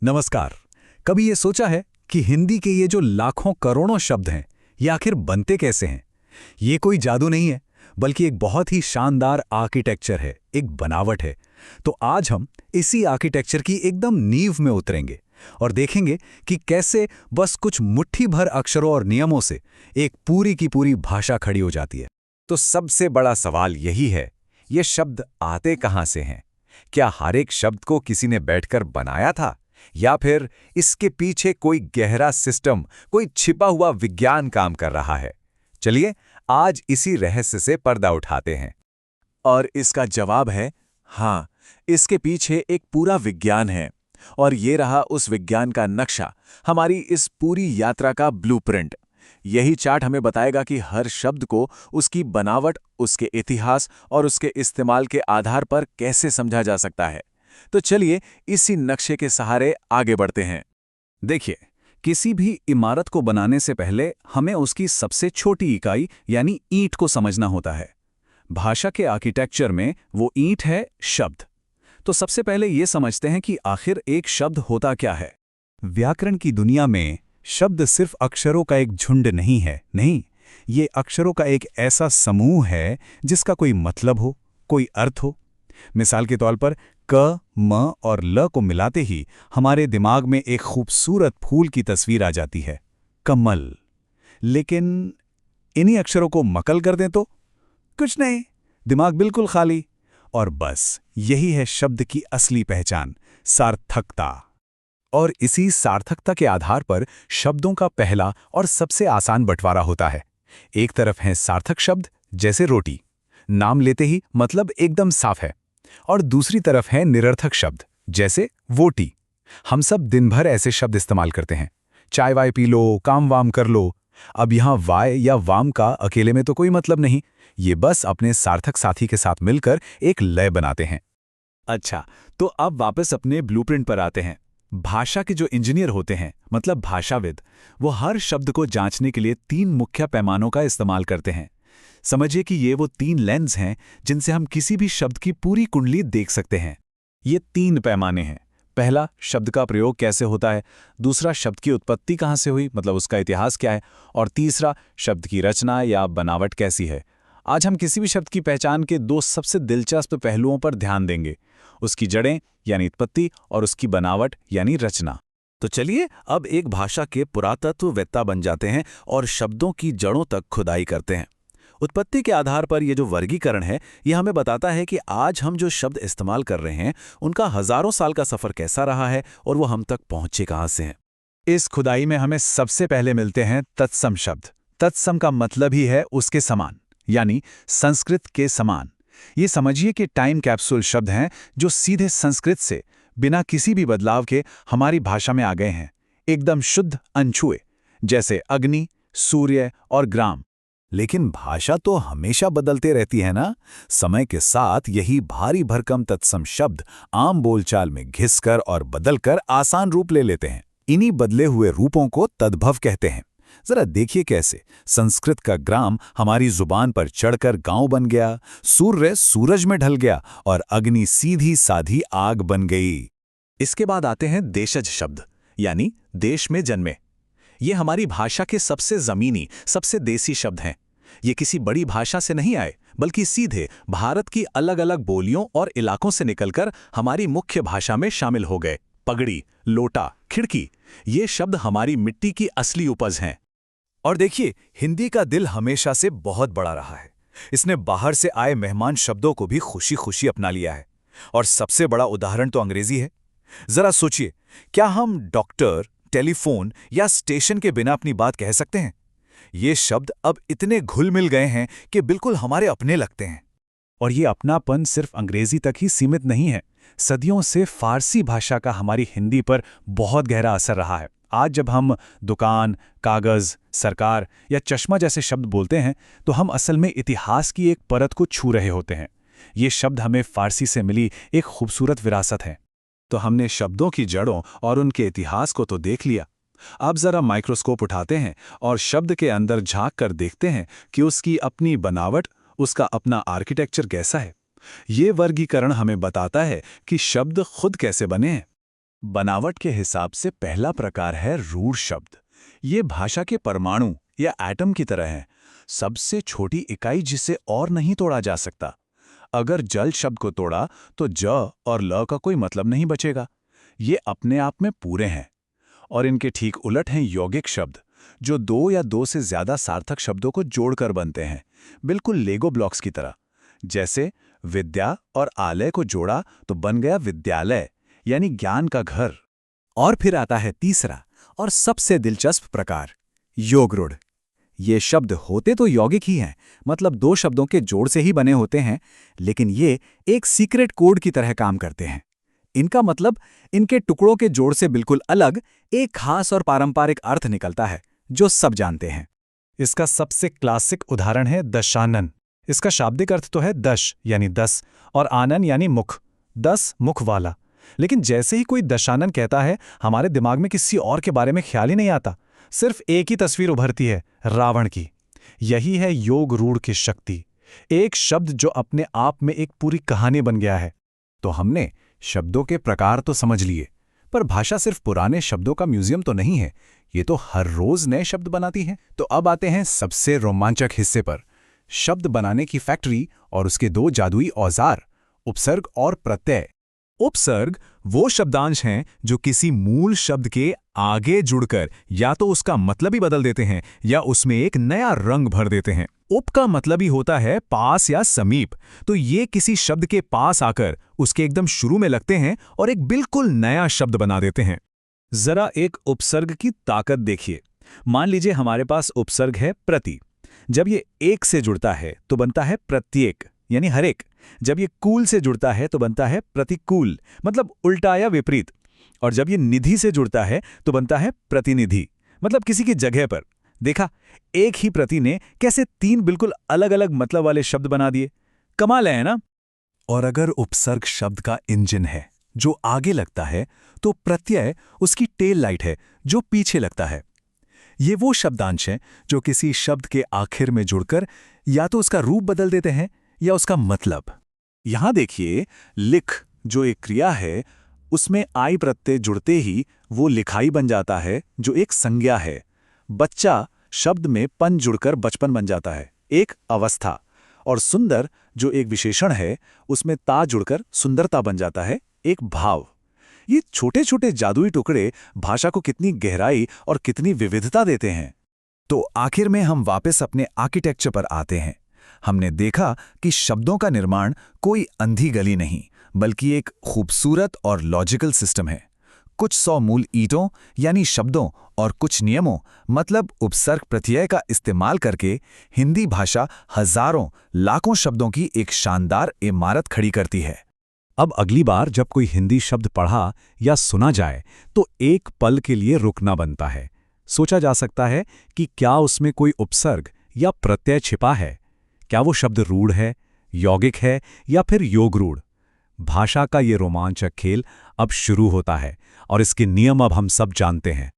नमस्कार। कभी ये सोचा है कि हिंदी के ये जो लाखों करोड़ों शब्द हैं, ये आखिर बनते कैसे हैं? ये कोई जादू नहीं है, बल्कि एक बहुत ही शानदार आर्किटेक्चर है, एक बनावट है। तो आज हम इसी आर्किटेक्चर की एकदम नींव में उतरेंगे और देखेंगे कि कैसे बस कुछ मुट्ठी भर अक्षरों और नियमों से एक पूरी की पूरी भाषा खड़ी हो जाती है। तो सबसे बड़ा सवाल यही है, ये शब्द आते कहाँ से हैं? क्या हर एक शब्द को किसी ने बैठकर बनाया था, या फिर इसके पीछे कोई गहरा सिस्टम, कोई छिपा हुआ विज्ञान काम कर रहा है? चलिए आज इसी रहस्य से पर्दा उठाते हैं। और इसका जवाब है हाँ, इसके पीछे एक पूरा विज्ञान है। और ये रहा उस विज्ञान का नक्शा, हमारी इस पूरी यात्रा का ब्लूप्रिंट। यही चार्ट हमें बताएगा कि हर शब्द को उसकी बनावट, उसके इतिहास और उसके इस्तेमाल के आधार पर कैसे समझा जा सकता है। तो चलिए इसी नक्शे के सहारे आगे बढ़ते हैं। देखिए, किसी भी इमारत को बनाने से पहले हमें उसकी सबसे छोटी इकाई यानी ईंट को समझना होता है। भाषा के आर्किटेक्चर में वो ईंट है शब्द। तो सबसे पहले ये समझते हैं कि आखिर एक शब्द होता क्या है। व्याकरण की दुनिया में शब्द सिर्फ अक्षरों का एक झुंड नहीं है, नहीं, ये अक्षरों का एक ऐसा समूह है जिसका कोई मतलब हो, कोई अर्थ हो। मिसाल के तौर पर क, म और ल को मिलाते ही हमारे दिमाग में एक खूबसूरत फूल की तस्वीर आ जाती है, कमल। लेकिन इन्हीं अक्षरों को मकल कर दें तो कुछ नहीं, दिमाग बिल्कुल खाली। और बस यही है शब्द की असली पहचान, सार्थकता। और इसी सार्थकता के आधार पर शब्दों का पहला और सबसे आसान बंटवारा होता है। एक तरफ हैं सार्थक शब्द, जैसे रोटी, नाम लेते ही मतलब एकदम साफ है। और दूसरी तरफ है निरर्थक शब्द, जैसे वोटी। हम सब दिन भर ऐसे शब्द इस्तेमाल करते हैं, चाय वाय पी लो, काम वाम कर लो। अब यहाँ वाय या वाम का अकेले में तो कोई मतलब नहीं, ये बस अपने सार्थक साथी के साथ मिलकर एक लय बनाते हैं। अच्छा, तो अब वापस अपने ब्लूप्रिंट पर आते हैं। भाषा के जो इंजीनियर होते हैं, मतलब भाषाविद, वो हर शब्द को जांचने के लिए 3 मुख्य पैमानों का इस्तेमाल करते हैं। समझिए कि ये वो 3 लेंस हैं जिनसे हम किसी भी शब्द की पूरी कुंडली देख सकते हैं। ये 3 पैमाने हैं। पहला, शब्द का प्रयोग कैसे होता है। दूसरा, शब्द की उत्पत्ति कहाँ से हुई, मतलब उसका इतिहास क्या है। और तीसरा, शब्द की रचना या बनावट कैसी है। आज हम किसी भी शब्द की पहचान के 2 सबसे दिलचस्प पहलुओं पर ध्यान देंगे, उसकी जड़ें यानी उत्पत्ति और उसकी बनावट यानी रचना। तो चलिए अब एक भाषा के पुरातत्ववेत्ता बन जाते हैं और शब्दों की जड़ों तक खुदाई करते हैं। उत्पत्ति के आधार पर ये जो वर्गीकरण है, ये हमें बताता है कि आज हम जो शब्द इस्तेमाल कर रहे हैं, उनका हजारों साल का सफर कैसा रहा है और वो हम तक पहुंचे कहां से हैं। इस खुदाई में हमें सबसे पहले मिलते हैं तत्सम शब्द। तत्सम का मतलब ही है उसके समान, यानी संस्कृत के समान। ये समझिए कि टाइम कैप्सूल शब्द हैं जो सीधे संस्कृत से बिना किसी भी बदलाव के हमारी भाषा में आ गए हैं, एकदम शुद्ध, अनछुए, जैसे अग्नि, सूर्य और ग्राम। लेकिन भाषा तो हमेशा बदलते रहती है ना। समय के साथ यही भारी भरकम तत्सम शब्द आम बोलचाल में घिसकर और बदलकर आसान रूप ले लेते हैं। इन्हीं बदले हुए रूपों को तद्भव कहते हैं। जरा देखिए कैसे संस्कृत का ग्राम हमारी जुबान पर चढ़कर गांव बन गया, सूर्य सूरज में ढल गया और अग्नि सीधी साधी आग बन गई। इसके बाद आते हैं देशज शब्द, यानी देश में जन्मे। ये हमारी भाषा के सबसे जमीनी, सबसे देसी शब्द हैं। ये किसी बड़ी भाषा से नहीं आए, बल्कि सीधे भारत की अलग अलग बोलियों और इलाकों से निकलकर हमारी मुख्य भाषा में शामिल हो गए। पगड़ी, लोटा, खिड़की, ये शब्द हमारी मिट्टी की असली उपज हैं। और देखिए, हिंदी का दिल हमेशा से बहुत बड़ा रहा है। इसने बाहर से आए मेहमान शब्दों को भी खुशी खुशी अपना लिया है। और सबसे बड़ा उदाहरण तो अंग्रेजी है। जरा सोचिए, क्या हम डॉक्टर, टेलीफोन या स्टेशन के बिना अपनी बात कह सकते हैं? ये शब्द अब इतने घुल मिल गए हैं कि बिल्कुल हमारे अपने लगते हैं। और ये अपनापन सिर्फ अंग्रेजी तक ही सीमित नहीं है। सदियों से फारसी भाषा का हमारी हिंदी पर बहुत गहरा असर रहा है। आज जब हम दुकान, कागज, सरकार या चश्मा जैसे शब्द बोलते हैं, तो हम असल में इतिहास की एक परत को छू रहे होते हैं। ये शब्द हमें फारसी से मिली एक खूबसूरत विरासत है। तो हमने शब्दों की जड़ों और उनके इतिहास को तो देख लिया। अब जरा माइक्रोस्कोप उठाते हैं और शब्द के अंदर झांक कर देखते हैं कि उसकी अपनी बनावट, उसका अपना आर्किटेक्चर कैसा है। ये वर्गीकरण हमें बताता है कि शब्द खुद कैसे बने हैं। बनावट के हिसाब से पहला प्रकार है रूढ़ शब्द। ये भाषा के परमाणु या एटम की तरह है, सबसे छोटी इकाई जिसे और नहीं तोड़ा जा सकता। अगर जल शब्द को तोड़ा तो ज और ल का कोई मतलब नहीं बचेगा। ये अपने आप में पूरे हैं। और इनके ठीक उलट हैं यौगिक शब्द, जो दो या दो से ज्यादा सार्थक शब्दों को जोड़कर बनते हैं, बिल्कुल लेगो ब्लॉक्स की तरह। जैसे विद्या और आलय को जोड़ा तो बन गया विद्यालय, यानी ज्ञान का घर। और फिर आता है तीसरा और सबसे दिलचस्प प्रकार, योगरूढ़। ये शब्द होते तो यौगिक ही हैं, मतलब दो शब्दों के जोड़ से ही बने होते हैं, लेकिन ये एक सीक्रेट कोड की तरह काम करते हैं। इनका मतलब इनके टुकड़ों के जोड़ से बिल्कुल अलग एक खास और पारंपरिक अर्थ निकलता है, जो सब जानते हैं। इसका सबसे क्लासिक उदाहरण है दशानन। इसका शाब्दिक अर्थ तो है दश यानी 10 और आनन यानी मुख, 10 मुख वाला। लेकिन जैसे ही कोई दशानन कहता है, हमारे दिमाग में किसी और के बारे में ख्याल ही नहीं आता, सिर्फ एक ही तस्वीर उभरती है, रावण की। यही है योग रूढ़ की शक्ति, एक शब्द जो अपने आप में एक पूरी कहानी बन गया है। तो हमने शब्दों के प्रकार तो समझ लिए, पर भाषा सिर्फ पुराने शब्दों का म्यूजियम तो नहीं है, ये तो हर रोज नए शब्द बनाती है। तो अब आते हैं सबसे रोमांचक हिस्से पर, शब्द बनाने की फैक्ट्री और उसके दो जादुई औजार, उपसर्ग और प्रत्यय। उपसर्ग वो शब्दांश हैं जो किसी मूल शब्द के आगे जुड़कर या तो उसका मतलब ही बदल देते हैं या उसमें एक नया रंग भर देते हैं। उप का मतलब ही होता है पास या समीप, तो ये किसी शब्द के पास आकर उसके एकदम शुरू में लगते हैं और एक बिल्कुल नया शब्द बना देते हैं। जरा एक उपसर्ग की ताकत देखिए। मान लीजिए हमारे पास उपसर्ग है प्रति। जब ये एक से जुड़ता है तो बनता है प्रत्येक, यानी हर एक। जब ये कूल से जुड़ता है तो बनता है प्रतिकूल, मतलब उल्टा या विपरीत। और जब ये निधि से जुड़ता है तो बनता है प्रतिनिधि, मतलब किसी की जगह पर। देखा, एक ही प्रति ने कैसे तीन बिल्कुल अलग अलग मतलब वाले शब्द बना दिए। कमाल है ना? और अगर उपसर्ग शब्द का इंजन है जो आगे लगता है, तो प्रत्यय उसकी टेल लाइट है जो पीछे लगता है। ये वो शब्दांश हैं जो किसी शब्द के आखिर में जुड़कर या तो उसका रूप बदल देते हैं या उसका मतलब। यहां देखिए, लिख जो एक क्रिया है, उसमें आई प्रत्यय जुड़ते ही वो लिखाई बन जाता है, जो एक संज्ञा है। बच्चा शब्द में पन जुड़कर बचपन बन जाता है, एक अवस्था। और सुंदर जो एक विशेषण है, उसमें ता जुड़कर सुंदरता बन जाता है, एक भाव। ये छोटे छोटे जादुई टुकड़े भाषा को कितनी गहराई और कितनी विविधता देते हैं। तो आखिर में हम वापस अपने आर्किटेक्चर पर आते हैं। हमने देखा कि शब्दों का निर्माण कोई अंधी गली नहीं, बल्कि एक खूबसूरत और लॉजिकल सिस्टम है। कुछ 100 मूल ईंटों यानी शब्दों और कुछ नियमों, मतलब उपसर्ग प्रत्यय का इस्तेमाल करके हिंदी भाषा हजारों लाखों शब्दों की एक शानदार इमारत खड़ी करती है। अब अगली बार जब कोई हिंदी शब्द पढ़ा या सुना जाए तो एक पल के लिए रुकना बनता है। सोचा जा सकता है कि क्या उसमें कोई उपसर्ग या प्रत्यय छिपा है? क्या वो शब्द रूढ़ है, यौगिक है या फिर योगरूढ़? भाषा का ये रोमांचक खेल अब शुरू होता है और इसके नियम अब हम सब जानते हैं।